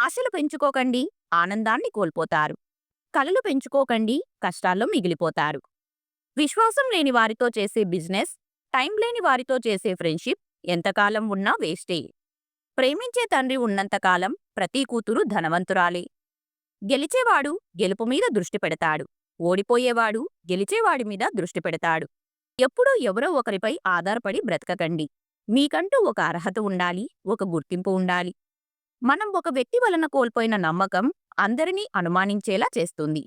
ఆశలు పెంచుకోకండి, ఆనందాన్ని కోల్పోతారు. కలలు పెంచుకోకండి, కష్టాల్లో మిగిలిపోతారు. విశ్వాసం లేని వారితో చేసే బిజినెస్, టైం లేని వారితో చేసే ఫ్రెండ్షిప్ ఎంతకాలం ఉన్నా వేస్టే. ప్రేమించే తండ్రి ఉన్నంతకాలం ప్రతి కూతురు ధనవంతురాలే. గెలిచేవాడు గెలుపు మీద దృష్టి పెడతాడు. ఓడిపోయేవాడు గెలిచేవాడి మీద దృష్టి పెడతాడు. ఎప్పుడూ ఎవరో ఒకరిపై ఆధారపడి బ్రతకకండి. మీకంటూ ఒక అర్హత ఉండాలి, ఒక గుర్తింపు ఉండాలి. మనం ఒక వ్యక్తి వలన కోల్పోయిన నమ్మకం అందరినీ అనుమానించేలా చేస్తుంది.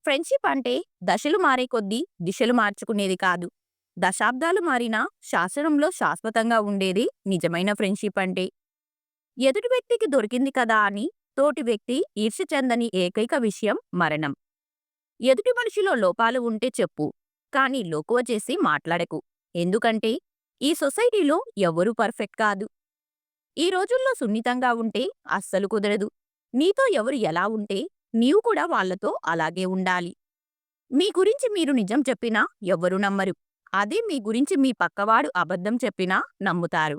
ఫ్రెండ్షిప్ అంటే దశలు మారే కొద్దీ దిశలు మార్చుకునేది కాదు. దశాబ్దాలు మారినా శాసనంలో శాశ్వతంగా ఉండేది నిజమైన ఫ్రెండ్షిప్ అంటే. ఎదుటి వ్యక్తికి దొరికింది కదా అని తోటి వ్యక్తి ఈర్ష్య చెందని ఏకైక విషయం మరణం. ఎదుటి మనిషిలో లోపాలు ఉంటే చెప్పు, కానీ లోకువ చేసి మాట్లాడకు. ఎందుకంటే ఈ సొసైటీలో ఎవ్వరూ పర్ఫెక్ట్ కాదు. ఈ రోజుల్లో సున్నితంగా ఉంటే అస్సలు కుదరదు. నీతో ఎవరు ఎలా ఉంటే నీవు కూడా వాళ్లతో అలాగే ఉండాలి. మీ గురించి మీరు నిజం చెప్పినా ఎవ్వరూ నమ్మరు. అదే మీ గురించి మీ పక్కవాడు అబద్ధం చెప్పినా నమ్ముతారు.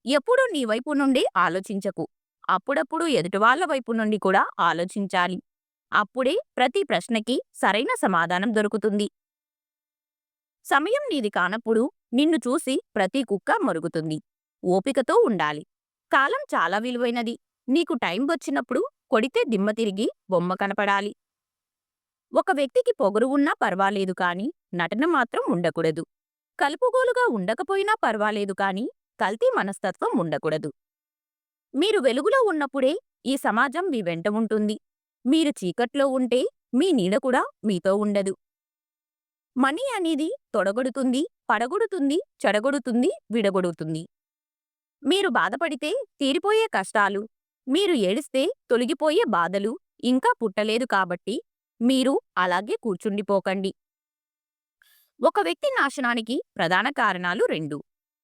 ఎప్పుడూ నీ వైపు నుండి ఆలోచించకు. అప్పుడప్పుడు ఎదుటివాళ్ల వైపు నుండి కూడా ఆలోచించాలి. అప్పుడే ప్రతి ప్రశ్నకి సరైన సమాధానం దొరుకుతుంది. సమయం నీది కానప్పుడు నిన్ను చూసి ప్రతి కుక్క మరుగుతుంది. ఓపికతో ఉండాలి. కాలం చాలా విలువైనది. నీకు టైం వచ్చినప్పుడు కొడితే దిమ్మ తిరిగి బొమ్మ కనపడాలి. ఒక వ్యక్తికి పొగరు ఉన్నా పర్వాలేదు కాని నటన మాత్రం ఉండకూడదు. కలుపుగోలుగా ఉండకపోయినా పర్వాలేదు కాని కల్తీ మనస్తత్వం ఉండకూడదు. మీరు వెలుగులో ఉన్నప్పుడే ఈ సమాజం మీ వెంట ఉంటుంది. మీరు చీకట్లో ఉంటే మీ నీడ కూడా మీతో ఉండదు. మనీ అనేది తొడగొడుతుంది, పడగొడుతుంది, చెడగొడుతుంది, విడగొడుతుంది. మీరు బాధపడితే తీరిపోయే కష్టాలు, మీరు ఏడిస్తే తొలగిపోయే బాధలు ఇంకా పుట్టలేదు కాబట్టి మీరు అలాగే కూర్చుండిపోకండి. ఒక వ్యక్తి నాశనానికి ప్రధాన కారణాలు రెండు.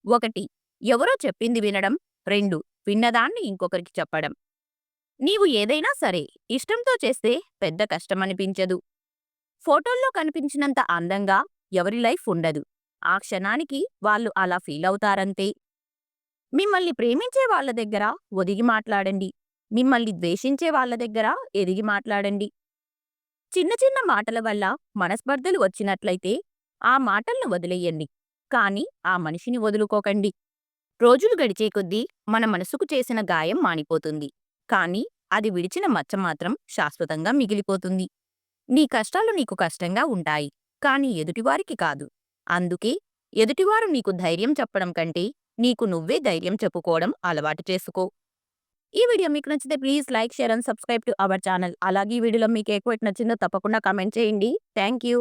1. ఎవరో చెప్పింది వినడం. 2. విన్నదాన్ని ఇంకొకరికి చెప్పడం. నీవు ఏదైనా సరే ఇష్టంతో చేస్తే పెద్ద కష్టమనిపించదు. ఫోటోల్లో కనిపించినంత అందంగా ఎవరి లైఫ్ ఉండదు. ఆ క్షణానికి వాళ్ళు అలా ఫీల్ అవుతారంతే. మిమ్మల్ని ప్రేమించే వాళ్ళ దగ్గర ఒదిగి మాట్లాడండి. మిమ్మల్ని ద్వేషించే వాళ్ళ దగ్గర ఎదిగి మాట్లాడండి. చిన్న చిన్న మాటల వల్ల మనస్పర్ధలు వచ్చినట్లయితే ఆ మాటలను వదిలేయండి. కానీ ఆ మనిషిని వదులుకోకండి. రోజులు గడిచే కొద్దీ మన మనసుకు చేసిన గాయం మానిపోతుంది. కానీ అది విడిచిన మచ్చ మాత్రం శాశ్వతంగా మిగిలిపోతుంది. నీ కష్టాలు నీకు కష్టంగా ఉంటాయి, కానీ ఎదుటివారికి కాదు. అందుకే ఎదుటివారు నీకు ధైర్యం చెప్పడం కంటే నీకు నువ్వే ధైర్యం చెప్పుకోవడం అలవాటు చేసుకో. ఈ వీడియో మీకు నచ్చితే please like, share and subscribe to our channel. అలాగే ఈ వీడియోలో మీకు ఎక్కువ నచ్చిందో తప్పకుండా కామెంట్ చేయండి. Thank you.